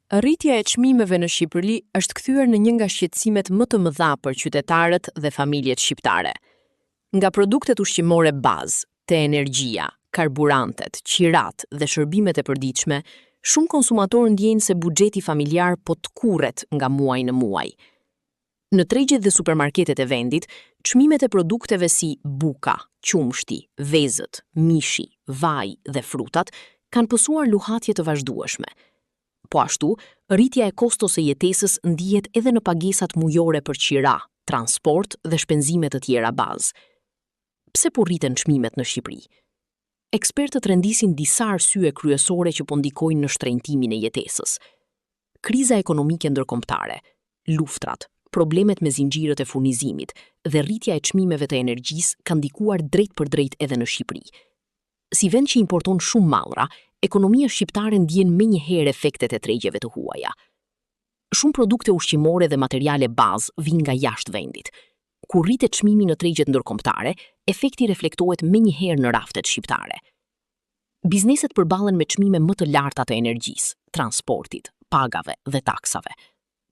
Rritja e çmimeve në Shqipëri është kthyer në një nga shqetësimet më të mëdha për qytetarët dhe familjet shqiptare. Nga produktet ushqimore bazë, te energjia, karburantet, qirat dhe shërbimet e përditshme, shumë konsumatorë ndjejnë se buxheti familjar po të kurret nga muaj në muaj. Në tregjet dhe supermarketet e vendit, çmimet e produkteve si buka, qumshti, vezët, mishi, vaj dhe frutat kanë pësuar luhatje të vazhdueshme. Po ashtu, rritja e kostos së jetesës ndihet edhe në pagesat mujore për qira, transport dhe shpenzime të tjera bazë. Pse po rriten çmimet në Shqipëri? Ekspertët rendisin disa arsye kryesore që po ndikojnë në shtrenjtimin e jetesës. Kriza ekonomike ndërkombëtare, luftrat, problemet me zinxhirët e furnizimit dhe rritja e çmimeve të energjisë kanë ndikuar drejt për drejt edhe në Shqipëri. Si vend që importon shumë mallra, ekonomia shqiptare ndjen menjëherë efektet e tregjeve të huaja. Shumë produkte ushqimore dhe materiale bazë vijnë nga jashtë vendit. Kur rritet çmimi në tregjet ndërkombëtare, efekti reflektohet menjëherë në raftet shqiptare. Bizneset përballen me çmime më të larta të energjisë, transportit, pagave dhe taksave.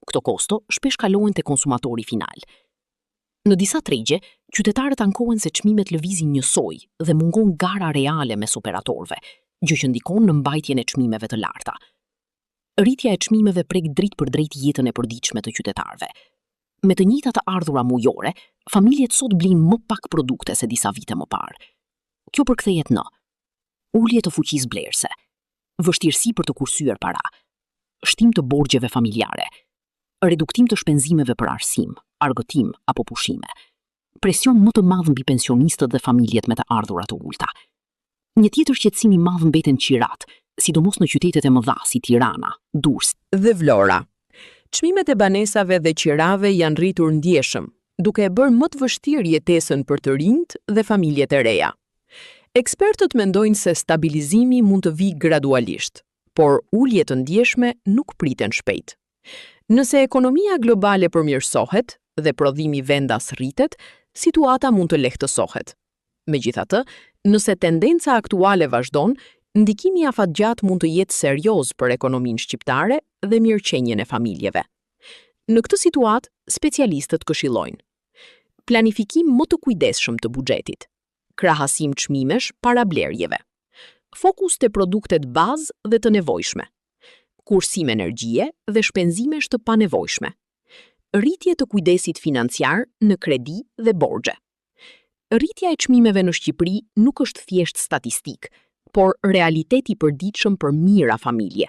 Këto kosto shpesh kalohen te konsumatori final. Në disa tregje, qytetarët ankohen se çmimet lëvizin njësoj dhe mungon gara reale mes operatorëve, gjë që ndikon në mbajtjen e çmimeve të larta. Rritja e çmimeve prek drejt për drejt jetën e përditshme të qytetarëve. Me të njëjtat të ardhura mujore, familjet sot blejnë më pak produkte se disa vite më parë. Kjo përkthehet në ulje të fuqisë blerëse, vështirësi për të kursyer para, shtim të borxheve familjare, reduktim të shpenzimeve për arsim, argëtim apo pushime, presion më të madh mbi pensionistët dhe familjet me të ardhura të ulta. Një tjetër shqetësim i madh mbeten qirat, sidomos në qytetet e mëdha si Tirana, Durrës dhe Vlora. Çmimet e banesave dhe qirave janë rritur ndjeshëm, duke e bërë më të vështirë jetesën për të rinjt dhe familjet e reja. Ekspertët mendojnë se stabilizimi mund të vijë gradualisht, por ulje të ndjeshme nuk priten shpejt. Nëse ekonomia globale përmirësohet dhe prodhimi vendas rritet, situata mund të lehtësohet. Megjithatë, nëse tendenca aktuale vazhdon, ndikimi afatgjat mund të jetë serioz për ekonominë shqiptare dhe mirëqenjen e familjeve. Në këtë situatë, specialistët këshillojnë planifikim më të kujdesshëm të buxhetit, krahasim çmimesh para blerjeve, fokus te produktet bazë dhe të nevojshme, kursim energjie dhe shpenzimesh të panevojshme, rritje të kujdesit financiar në kredi dhe borxhe. Rritja e çmimeve në Shqipëri nuk është thjesht statistik, por realiteti i përditshëm për mijëra familje.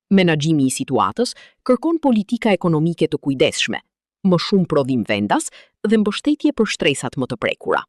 Menaxhimi i situatës kërkon politika ekonomike të kujdesshme, më shumë prodhim vendas dhe mbështetje për shtresat më të prekura.